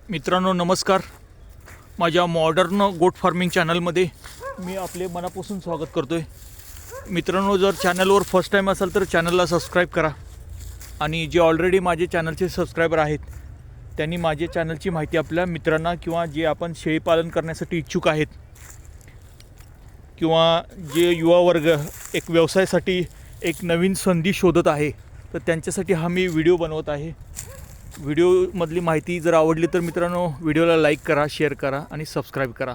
मित्रांनो नमस्कार. माझ्या मॉडर्न गोट फार्मिंग चॅनलमध्ये मी आपले मनापासून स्वागत करतो आहे. मित्रांनो, जर चॅनलवर फर्स्ट टाईम असाल तर चॅनलला सबस्क्राईब करा आणि जे ऑलरेडी माझे चॅनलचे सबस्क्रायबर आहेत त्यांनी माझे चॅनलची माहिती आपल्या मित्रांना किंवा जे आपण शेळी पालन करण्यासाठी इच्छुक आहेत किंवा जे युवा वर्ग एक व्यवसायासाठी एक नवीन संधी शोधत आहे तर त्यांच्यासाठी हा मी व्हिडिओ बनवत आहे. व्हिडिओमधली माहिती जर आवडली तर मित्रांनो व्हिडिओला लाईक करा, शेअर करा आणि सबस्क्राईब करा.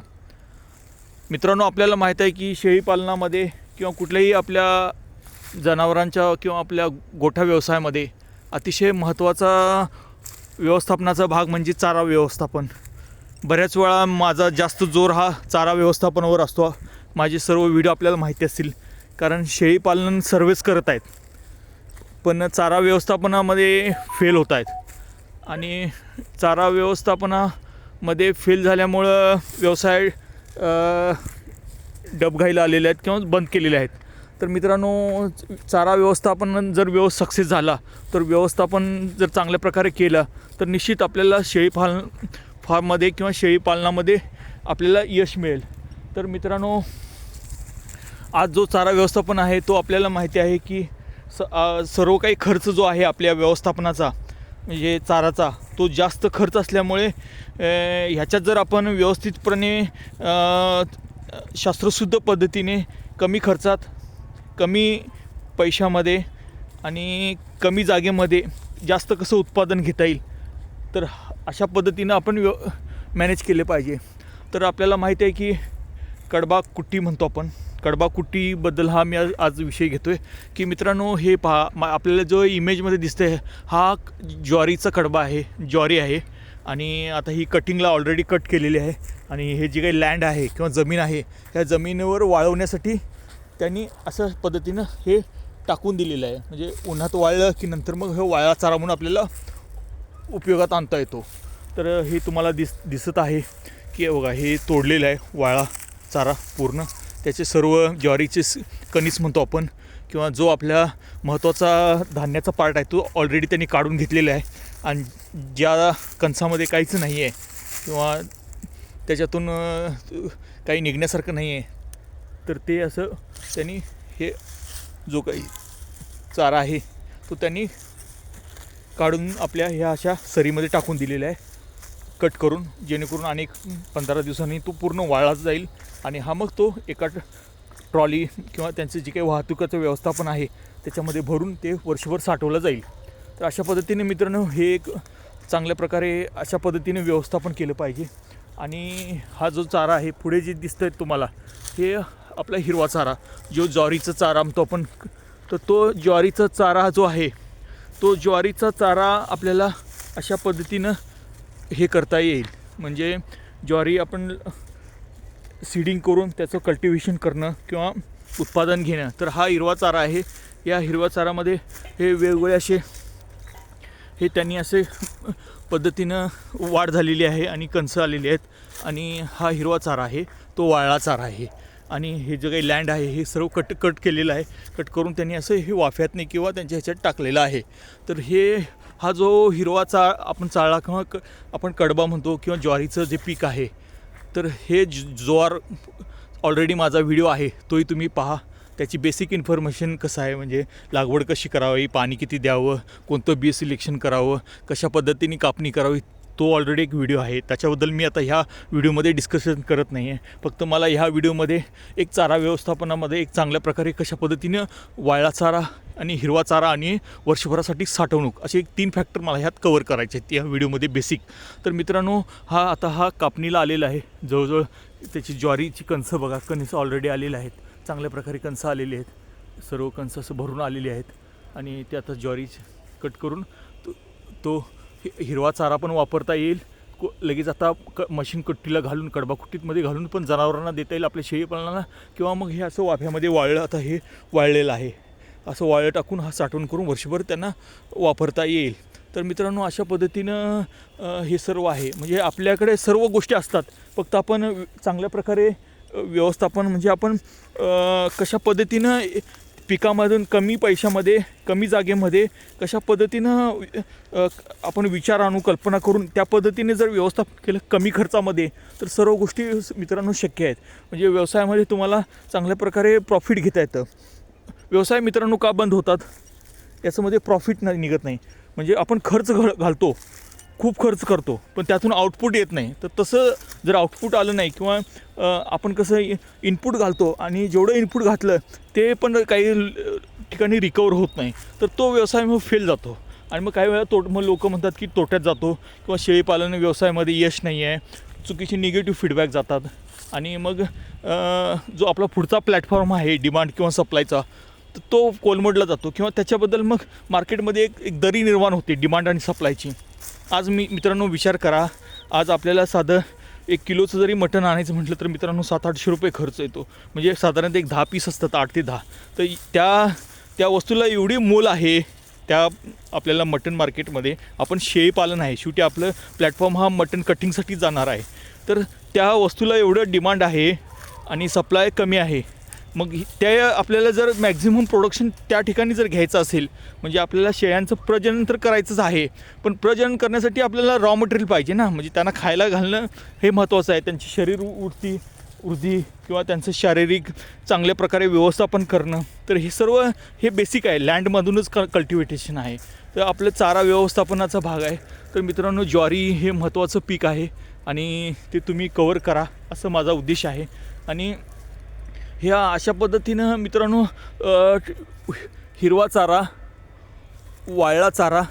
मित्रांनो, आपल्याला माहीत आहे की शेळीपालनामध्ये किंवा कुठल्याही आपल्या जनावरांच्या किंवा आपल्या गोठा व्यवसायामध्ये अतिशय महत्त्वाचा व्यवस्थापनाचा भाग म्हणजे चारा व्यवस्थापन. बऱ्याच वेळा माझा जास्त जोर हा चारा व्यवस्थापनावर असतो. माझे सर्व व्हिडिओ आपल्याला माहिती असतील कारण शेळीपालन सर्वच करत आहेत पण चारा व्यवस्थापनामध्ये फेल होत आहेत आणि चारा व्यवस्थापनामध्ये फेल झाल्यामुळं व्यवसाय डबघाईला आलेले आहेत किंवा बंद केलेले आहेत. तर मित्रांनो, चारा व्यवस्थापन जर सक्सेस झाला तर व्यवस्थापन जर चांगल्या प्रकारे केलं तर निश्चित आपल्याला फार्ममध्ये किंवा शेळीपालनामध्ये आपल्याला यश मिळेल. तर मित्रांनो, आज जो चारा व्यवस्थापन आहे तो आपल्याला माहिती आहे की सर्व काही खर्च जो आहे आपल्या व्यवस्थापनाचा म्हणजे चाराचा तो जास्त खर्च असल्यामुळे ह्याच्यात जर आपण व्यवस्थितपणे शास्त्रशुद्ध पद्धतीने कमी खर्चात कमी पैशामध्ये आणि कमी जागेमध्ये जास्त कसं उत्पादन घेता येईल तर अशा पद्धतीनं आपण मॅनेज केले पाहिजे. तर आपल्याला माहिती आहे की कडबा कुट्टी म्हणतो आपण. कडबा कुट्टीबद्दल हा मी आज विषय घेतो आहे की मित्रांनो, हे पहा, आपल्याला जो इमेजमध्ये दिसतं आहे हा ज्वारीचा कडबा आहे, ज्वारी आहे आणि आता ही कटिंगला ऑलरेडी कट केलेली आहे आणि हे जी काही लँड आहे किंवा जमीन आहे ह्या जमिनीवर वाळवण्यासाठी त्यांनी अशा पद्धतीनं हे टाकून दिलेलं आहे. म्हणजे उन्हात वाळलं की नंतर मग हे वाळा चारा म्हणून आपल्याला उपयोगात आणता येतो. तर हे तुम्हाला दिसत आहे की बघा, हे तोडलेलं आहे वाळा चारा पूर्ण. त्याचे सर्व ज्वारीचे कणीस म्हणतो आपण किंवा जो आपल्या महत्त्वाचा धान्याचा पार्ट आहे तो ऑलरेडी त्यांनी काढून घेतलेला आहे आणि ज्या कणसामध्ये काहीच नाही आहे किंवा त्याच्यातून काही निघण्यासारखं नाही आहे तर ते असं त्यांनी हे जो काही चारा आहे तो त्यांनी काढून आपल्या ह्या अशा सरीमध्ये टाकून दिलेला आहे कट करून, जेणेकरून अनेक 15 दिवसांनी तो पूर्ण वाळला जाईल आणि हा मग तो एका ट्रॉली किंवा त्यांचं जे काही वाहतुकीचं व्यवस्थापन आहे त्याच्यामध्ये भरून ते वर्षभर साठवलं जाईल. तर अशा पद्धतीने मित्रांनो हे एक चांगल्या प्रकारे अशा पद्धतीने व्यवस्थापन केलं पाहिजे. आणि हा जो चारा आहे पुढे जे दिसतं आहे तुम्हाला हे आपला हिरवा चारा जो ज्वारीचा चारा म्हणतो आपण. तर तो ज्वारीचा चारा जो आहे तो ज्वारीचा चारा आपल्याला अशा पद्धतीनं हे करता येईल. म्हणजे ज्वारी आपण सीडिंग करून त्याचं कल्टिवेशन करणं किंवा उत्पादन घेणं. तर हा हिरवा चारा आहे. या हिरव्या चारामध्ये हे वेगवेगळे असे हे त्यांनी असे पद्धतीनं वाढ झालेली आहे आणि कणसं आलेली आहेत आणि हा हिरवा चारा आहे तो वाळला चारा आहे. आणि हे जे काही लँड आहे हे सर्व कट केलेलं आहे. कट करून त्यांनी असं हे वाफ्यातने किंवा त्यांच्या ह्याच्यात टाकलेलं आहे. तर हा जो हिरवा आपण चाळा किंवा आपण कडबा म्हणतो किंवा ज्वारीचं जे पीक आहे तर हे ज्वार ऑलरेडी माझा व्हिडिओ आहे तोही तुम्ही पहा. त्याची बेसिक इन्फॉर्मेशन कसं आहे म्हणजे लागवड कशी करावी, पाणी किती द्यावं, कोणतं बी सिलेक्शन करावं, कशा पद्धतीने कापणी करावी, तो ऑलरेडी एक व्हिडिओ आहे. त्याच्याबद्दल मी आता ह्या व्हिडिओमध्ये डिस्कशन करत नाही आहे. फक्त मला ह्या व्हिडिओमध्ये एक चारा व्यवस्थापनामध्ये एक चांगल्या प्रकारे कशा पद्धतीनं वाळला चारा आणि हिरवा चारा आणि वर्षभरासाठी साठवणूक असे 3 फॅक्टर मला ह्यात कवर करायचे आहेत या व्हिडिओमध्ये बेसिक. तर मित्रांनो, हा कापणीला आलेला आहे. जवळजवळ त्याची ज्वारीची कणसं बघा, कणीस ऑलरेडी आलेले आहेत. चांगल्या प्रकारे कणसं आलेली आहेत. सर्व कणसं असं भरून आलेली आहेत आणि ते आता ज्वारी कट करून तो हिरवा चारा पण वापरता येईल. लगेच आता मशीन कुट्टीला घालून कडबा कुट्टीमध्ये घालून पण जनावरांना देता येईल आपल्या शेळीपालनाला किंवा मग हे असं वाफ्यामध्ये वाळलं. आता हे वाळलेलं आहे. असं वाळं टाकून हा साठवण करून वर्षभर त्यांना वापरता येईल. तर मित्रांनो, अशा पद्धतीनं हे सर्व आहे. म्हणजे आपल्याकडे सर्व गोष्टी असतात फक्त आपण चांगल्या प्रकारे व्यवस्थापन म्हणजे आपण कशा पद्धतीनं पिकामधून कमी पैशामध्ये कमी जागेमध्ये कशा पद्धतीनं आपण विचार आणू कल्पना करून त्या पद्धतीने जर व्यवस्थापन केलं कमी खर्चामध्ये तर सर्व गोष्टी मित्रांनो शक्य आहेत. म्हणजे व्यवसायामध्ये तुम्हाला चांगल्या प्रकारे प्रॉफिट घेता येतं. व्यवसाय मित्रांनो का बंद होतात, याच्यामध्ये प्रॉफिट निघत नाही. म्हणजे आपण खर्च घालतो, खूप खर्च करतो, पण त्यातून आउटपुट येत नाही. तर तसं जर आउटपुट आलं नाही किंवा आपण कसं इनपुट घालतो आणि जेवढं इनपुट घातलं ते पण काही ठिकाणी रिकवर होत नाही, तर तो व्यवसाय मग फेल जातो. आणि मग काही वेळा मग लोक म्हणतात की तोट्यात जातो किंवा शेळीपालन व्यवसायामध्ये यश नाही आहे, चुकीचे निगेटिव्ह फीडबॅक जातात. आणि मग जो आपला पुढचा प्लॅटफॉर्म आहे डिमांड किंवा सप्लायचा तर तो कोलमडला जातो किंवा त्याच्याबद्दल मग मार्केटमध्ये एक दरी निर्माण होते डिमांड आणि सप्लायची. आज मित्रांनो विचार करा, आज आपल्याला साधं 1 किलोचं जरी मटण आणायचं म्हटलं तर मित्रांनो 700-800 रुपये खर्च येतो. म्हणजे साधारणतः एक 10 पीस असतात, 8 ते 10. तर त्या वस्तूला एवढी मोल आहे त्या आपल्याला मटण मार्केटमध्ये. आपण शेळीपालन आहे, शेवटी आपलं प्लॅटफॉर्म हा मटण कटिंगसाठी जाणार आहे, तर त्या वस्तूला एवढं डिमांड आहे आणि सप्लाय कमी आहे. मग त्या आपल्याला जर मॅक्झिमम प्रोडक्शन त्या ठिकाणी जर घ्यायचं असेल, म्हणजे आपल्याला शेळ्यांचं प्रजनन तर करायचंच आहे, पण प्रजनन करण्यासाठी आपल्याला रॉ मटेरियल पाहिजे ना. म्हणजे त्यांना खायला घालणं हे महत्त्वाचं आहे. त्यांची शरीर वृद्धी किंवा त्यांचं शारीरिक चांगल्या प्रकारे व्यवस्थापन करणं, तर हे सर्व हे बेसिक आहे. लँडमधूनच कल्टिवेटेशन आहे. तर आपलं चारा व्यवस्थापनाचा भाग आहे. तर मित्रांनो ज्वारी हे महत्त्वाचं पीक आहे आणि ते तुम्ही कवर करा असं माझा उद्देश आहे. आणि ह्या अशा पद्धतीनं मित्रांनो हिरवा चारा, वाळला चारा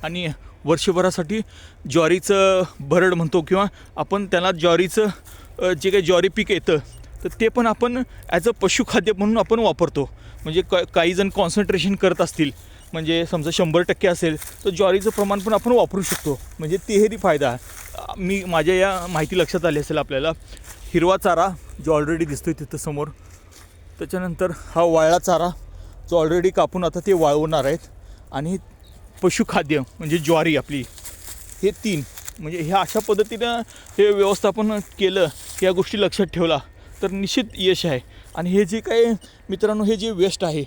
आणि वर्षभरासाठी ज्वारीचं भरड म्हणतो किंवा आपण त्याला ज्वारीचं जे काही ज्वारी पीक येतं तर ते पण आपण ॲज अ पशुखाद्य म्हणून आपण वापरतो. म्हणजे काही जण कॉन्सन्ट्रेशन करत असतील, म्हणजे समजा 100% असेल तर ज्वारीचं प्रमाण पण आपण वापरू शकतो. म्हणजे तिहेरी फायदा माझ्या या माहिती लक्षात आली असेल आपल्याला. हिरवा चारा जो ऑलरेडी दिसतो आहे तिथं समोर, त्याच्यानंतर हा वाळला चारा जो ऑलरेडी कापून आता ते वाळवणार आहेत, आणि पशुखाद्य म्हणजे ज्वारी आपली, हे 3. म्हणजे ह्या अशा पद्धतीनं हे व्यवस्थापन केलं, या गोष्टी लक्षात ठेवला तर निश्चित यश आहे. आणि हे जे काही मित्रांनो हे जे वेस्ट आहे,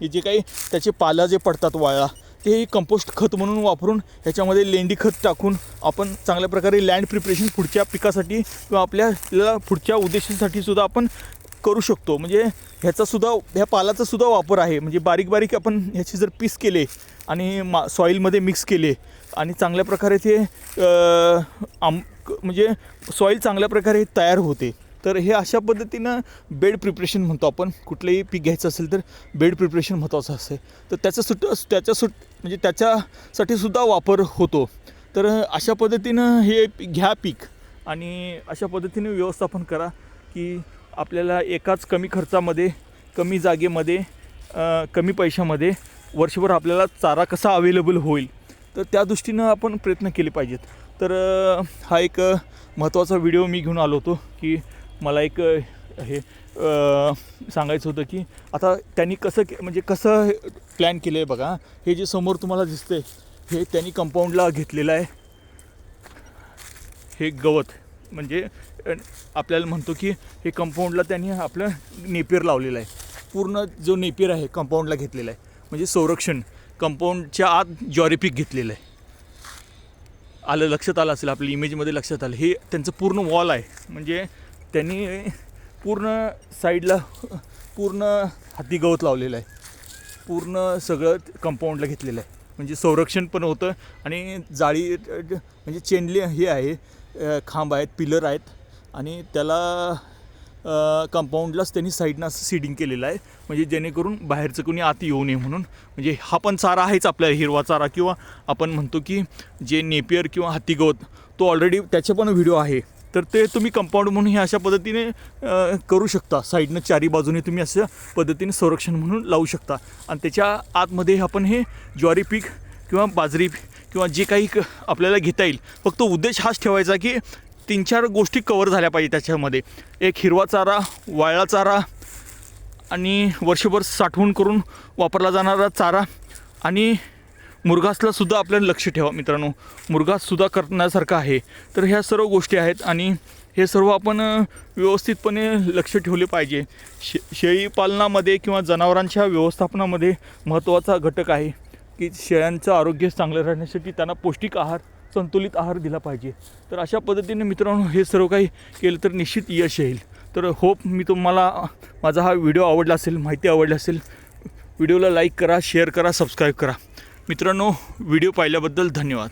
हे जे काही त्याचे पाला जे पडतात वाळला, ते कंपोस्ट खत म्हणून वापरून ह्याच्यामध्ये लेंडी खत टाकून आपण चांगल्या प्रकारे लँड प्रिपरेशन पुढच्या पिकासाठी किंवा आपल्याला पुढच्या उद्देशासाठी सुद्धा आपण करू शकतो. म्हणजे ह्या पालाचा सुद्धा वापर आहे. म्हणजे बारीक बारीक आपण ह्याचे जर पीस केले आणि सॉईलमध्ये मिक्स केले आणि चांगल्या प्रकारे ते म्हणजे सॉईल चांगल्या प्रकारे तयार होते. तर हे अशा पद्धतीनं बेड प्रिपरेशन म्हणतो आपण. कुठलंही पीक घ्यायचं असेल तर बेड प्रिपरेशन महत्त्वाचं असते. तर म्हणजे त्याच्यासाठी सुद्धा वापर होतो. तर अशा पद्धतीनं हे घ्या पीक आणि अशा पद्धतीने व्यवस्थापन करा की आपल्याला एकाच कमी खर्चामध्ये, कमी जागेमध्ये, कमी पैशामध्ये वर्षभर आपल्याला चारा कसा अवेलेबल होईल, तर त्या दृष्टीनं आपण प्रयत्न केले पाहिजेत. तर हा एक महत्त्वाचा व्हिडिओ मी घेऊन आलो होतो की मला एक हे सांगायचं होतं की आता त्यांनी कसं प्लॅन केलं आहे बघा. हे जे समोर तुम्हाला दिसतंय हे त्यांनी कंपाऊंडला घेतलेलं आहे. हे गवत म्हणजे आपल्याला म्हणतो की हे कंपाऊंडला त्यांनी आपलं नेपियर लावलेलं आहे. पूर्ण जो नेपियर आहे कंपाऊंडला घेतलेला आहे, म्हणजे संरक्षण. कंपाऊंडच्या आत ज्वारी पीक घेतलेलं आहे. लक्षात आलं असेल, आपल्या इमेजमध्ये लक्षात आलं. हे त्यांचं पूर्ण वॉल आहे. म्हणजे त्यांनी पूर्ण साईडला पूर्ण हाती गवत लावलेलं आहे. पूर्ण सगळं कंपाऊंडला घेतलेलं आहे. म्हणजे संरक्षण पण होतं आणि जाळी म्हणजे चेनली हे आहे, खांब आहेत, पिलर आहेत आणि त्याला कंपाऊंडलाच त्यांनी साईडनं असं सीडिंग केलेलं आहे. म्हणजे जेणेकरून बाहेरचं कोणी आत येऊ नये म्हणून. म्हणजे हा पण चारा आहेच आपला हिरवा चारा किंवा आपण म्हणतो की जे नेपियर किंवा हत्तीगवत, तो ऑलरेडी त्याचे पण व्हिडिओ आहे. तर ते तुम्ही कंपाऊंड म्हणून हे अशा पद्धतीने करू शकता. साईडनं चारी बाजूने तुम्ही अशा पद्धतीने संरक्षण म्हणून लावू शकता. आणि त्याच्या आतमध्ये आपण हे ज्वारी पीक किंवा बाजरी किंवा जे काही आपल्याला घेता येईल, फक्त उद्देश हाच ठेवायचा की 3-4 गोष्टी कवर झाल्या पाहिजे त्याच्यामध्ये. एक हिरवा चारा, वाळला चारा आणि वर्षभर साठवून करून वापरला जाणारा चारा आणि मुरघासलासुद्धा आपल्याला लक्ष ठेवा मित्रांनो, मुरघाससुद्धा करण्यासारखं आहे. तर ह्या सर्व गोष्टी आहेत आणि हे सर्व आपण व्यवस्थितपणे लक्ष ठेवले पाहिजे. शेळी पालनामध्ये किंवा जनावरांच्या व्यवस्थापनामध्ये महत्त्वाचा घटक आहे की शेळ्यांचं आरोग्य चांगलं राहण्यासाठी त्यांना पौष्टिक आहार, संतुलित आहार दिला पाहिजे. तर अशा पद्धतीने मित्रांनो हे सर्व काही केलं तर निश्चित यश येईल. तर होप मी तुम्हाला माझा हा व्हिडिओ आवडला असेल, माहिती आवडली असेल. व्हिडिओला लाईक करा, शेअर करा, सबस्क्राईब करा. मित्रांनो व्हिडिओ पाहिल्याबद्दल धन्यवाद.